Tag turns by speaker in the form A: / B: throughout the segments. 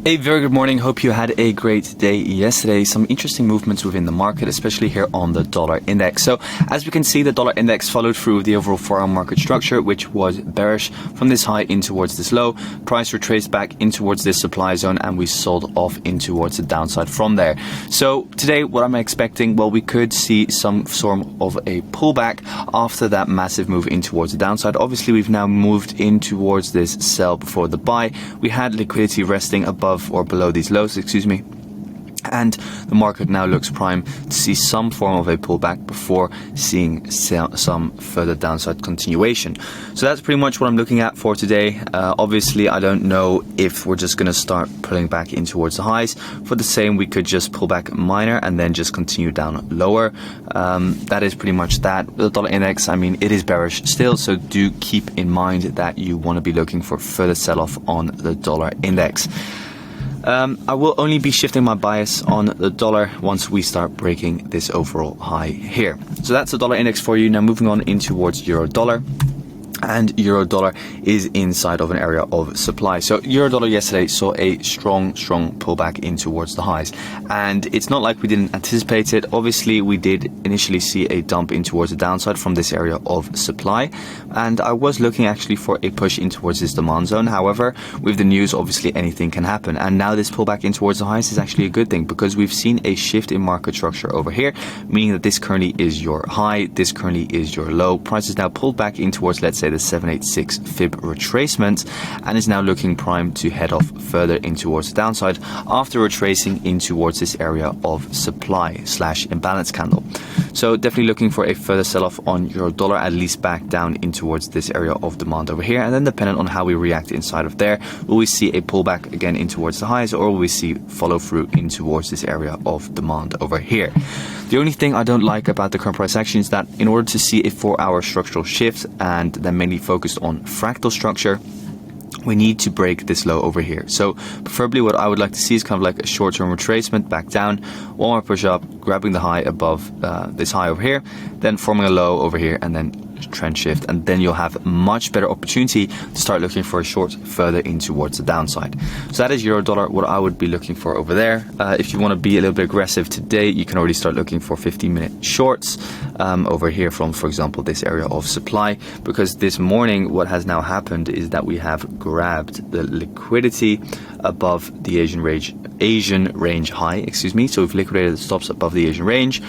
A: A very good morning. Hope you had a great day yesterday. Some interesting movements within the market, especially here on the dollar index. So as we can see, the dollar index followed through with the overall 4-hour market structure, which was bearish from this high in towards this low. Price retraced back in towards this supply zone, and we sold off in towards the downside from there. So today, what am I expecting? Well, we could see some sort of a pullback after that massive move in towards the downside. Obviously, we've now moved in towards this sell before the buy. We had liquidity resting above or below these lows, and the market now looks prime to see some form of a pullback before seeing some further downside continuation. So that's pretty much what I'm looking at for today. Obviously, I don't know if we're just going to start pulling back in towards the highs. For the same, we could just pull back minor and then just continue down lower. That is pretty much that. The dollar index, I mean, it is bearish still, so do keep in mind that you want to be looking for further sell-off on the dollar index. I will only be shifting my bias on the dollar once we start breaking this overall high here. So that's the dollar index for you. Now moving on in towards euro dollar. And euro dollar is inside of an area of supply. So euro dollar yesterday saw a strong pullback in towards the highs, and it's not like we didn't anticipate it. Obviously, we did initially see a dump in towards the downside from this area of supply, and I was looking actually for a push in towards this demand zone. However, with the news, obviously anything can happen, and now this pullback in towards the highs is actually a good thing, because we've seen a shift in market structure over here, meaning that this currently is your high, this currently is your low. Price is now pulled back in towards, let's say, the 786 fib retracement, and is now looking prime to head off further in towards the downside after retracing in towards this area of supply / imbalance candle. So definitely looking for a further sell-off on euro dollar, at least back down in towards this area of demand over here, and then dependent on how we react inside of there, will we see a pullback again in towards the highs, or will we see follow through in towards this area of demand over here. The only thing I don't like about the current price action is that in order to see a 4-hour structural shift, and then mainly focused on fractal structure, we need to break this low over here. So preferably what I would like to see is kind of like a short-term retracement back down, one more push up, grabbing the high above this high over here, then forming a low over here, and then trend shift, and then you'll have much better opportunity to start looking for a short further in towards the downside. So that is euro dollar, what I would be looking for over there. If you want to be a little bit aggressive today, you can already start looking for 15-minute shorts over here from, for example, this area of supply, because this morning what has now happened is that we have grabbed the liquidity above the Asian range high, so we've liquidated the stops above the Asian range.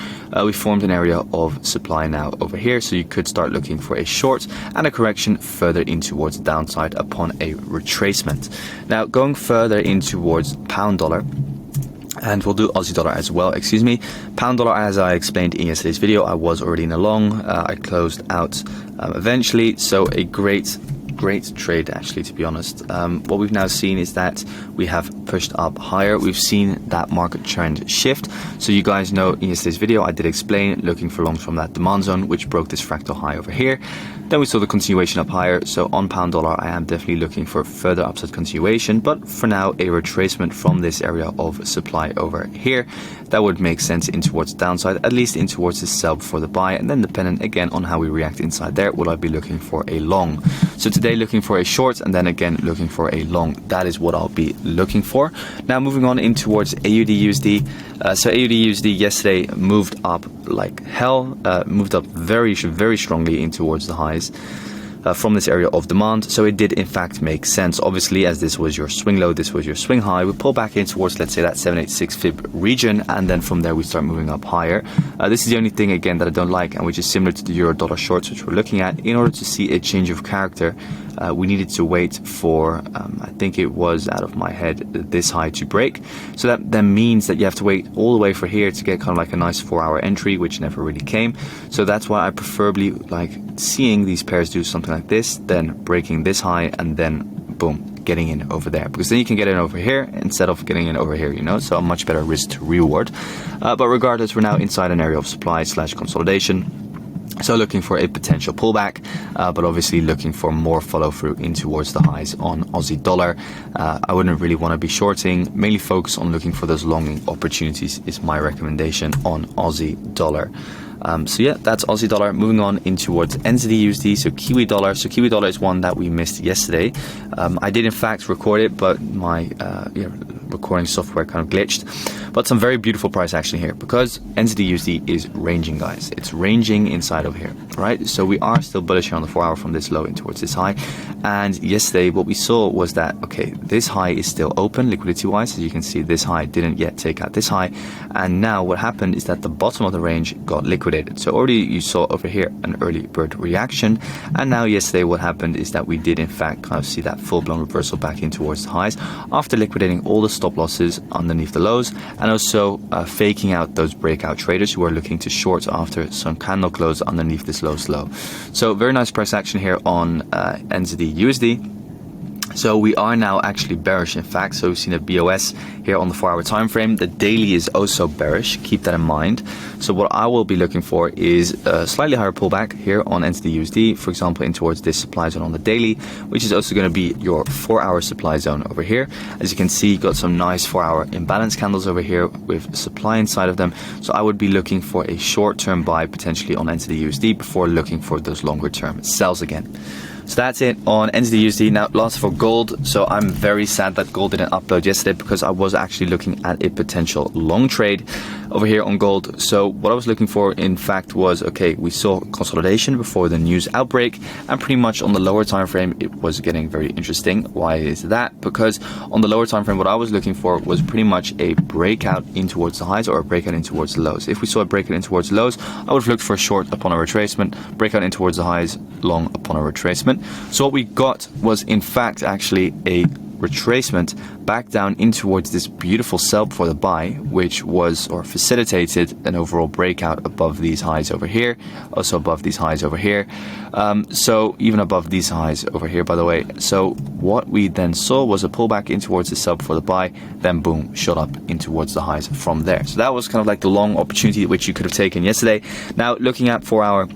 A: We formed an area of supply now over here, so you could start looking for a short and a correction further in towards the downside upon a retracement. Now going further in towards pound dollar, and we'll do Aussie dollar as well, Pound dollar, as I explained in yesterday's video, I was already in a long. I closed out eventually, so a great trade, actually, to be honest. What we've now seen is that we have pushed up higher. We've seen that market trend shift. So you guys know in yesterday's video I did explain looking for longs from that demand zone, which broke this fractal high over here. Then we saw the continuation up higher. So on pound dollar, I am definitely looking for further upside continuation, but for now a retracement from this area of supply over here. That would make sense in towards the downside, at least in towards the sell before the buy, and then dependent again on how we react inside there, will I be looking for a long. So today looking for a short, and then again looking for a long. That is what I'll be looking for. Now moving on in towards AUDUSD. So AUDUSD yesterday moved up like hell, moved up very strongly in towards the highs from this area of demand. So it did in fact make sense. Obviously, as this was your swing low, this was your swing high, we pull back in towards, let's say, that 786 fib region, and then from there we start moving up higher. This is the only thing again that I don't like, and which is similar to the euro dollar shorts which we're looking at. In order to see a change of character, we needed to wait for I think it was, out of my head, this high to break. So that then means that you have to wait all the way for here to get kind of like a nice 4-hour entry, which never really came. So that's why I preferably like seeing these pairs do something like this, then breaking this high, and then boom, getting in over there, because then you can get in over here instead of getting in over here, so a much better risk to reward. But regardless, we're now inside an area of supply / consolidation. So looking for a potential pullback, but obviously looking for more follow through in towards the highs on Aussie dollar. I wouldn't really want to be shorting, mainly focus on looking for those longing opportunities is my recommendation on Aussie dollar. So yeah, that's Aussie dollar. Moving on in towards NZDUSD, so Kiwi dollar. So Kiwi dollar is one that we missed yesterday. I did in fact record it, but my recording software kind of glitched. But some very beautiful price action here, because NZDUSD is ranging, guys. It's ranging inside of here, right? So we are still bullish here on the 4-hour from this low in towards this high. And yesterday what we saw was that, okay, this high is still open liquidity wise. As you can see, this high didn't yet take out this high. And now what happened is that the bottom of the range got liquidated. So already you saw over here an early bird reaction. And now yesterday what happened is that we did in fact kind of see that full-blown reversal back in towards the highs after liquidating all the stop losses underneath the lows, and also faking out those breakout traders who are looking to short after some candle close underneath this low slow. So very nice price action here on NZDUSD. So we are now actually bearish, in fact. So we've seen a BOS here on the 4-hour time frame. The daily is also bearish. Keep that in mind. So what I will be looking for is a slightly higher pullback here on NZDUSD, for example, in towards this supply zone on the daily, which is also going to be your 4-hour supply zone over here. As you can see, got some nice 4-hour imbalance candles over here with supply inside of them. So I would be looking for a short-term buy potentially on NZDUSD before looking for those longer-term sells again. So that's it on NZDUSD. Now, last for gold. So I'm very sad that gold didn't upload yesterday, because I was actually looking at a potential long trade over here on gold. So what I was looking for, in fact, was, okay, we saw consolidation before the news outbreak, and pretty much on the lower time frame it was getting very interesting. Why is that? Because on the lower time frame what I was looking for was pretty much a breakout in towards the highs or a breakout in towards the lows. If we saw a breakout in towards the lows, I would have looked for a short upon a retracement, breakout in towards the highs, long upon a retracement. So what we got was in fact actually a retracement back down in towards this beautiful sell before the buy, which was or facilitated an overall breakout above these highs over here, also above these highs over here, so even above these highs over here, by the way. So what we then saw was a pullback in towards the sell before the buy, then boom, shot up in towards the highs from there. So that was kind of like the long opportunity which you could have taken yesterday. Now looking at 4-hour,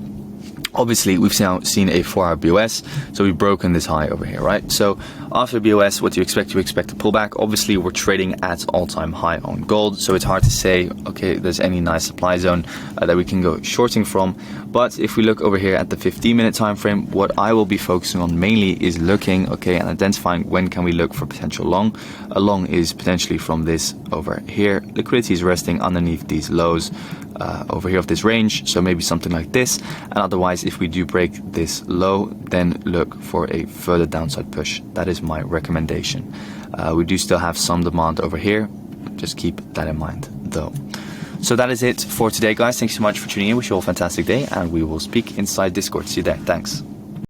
A: obviously we've now seen a 4-hour BOS, so we've broken this high over here, right? So after BOS, what do you expect? You expect a pullback. Obviously we're trading at all-time high on gold, so it's hard to say, okay, there's any nice supply zone that we can go shorting from. But if we look over here at the 15-minute time frame, what I will be focusing on mainly is looking, okay, and identifying when can we look for potential long. A long is potentially from this over here. Liquidity is resting underneath these lows over here of this range, so maybe something like this. And otherwise, if we do break this low, then look for a further downside push. That is my recommendation. We do still have some demand over here. Just keep that in mind though. So that is it for today, guys. Thanks so much for tuning in. Wish you all a fantastic day, and we will speak inside Discord. See you there. Thanks.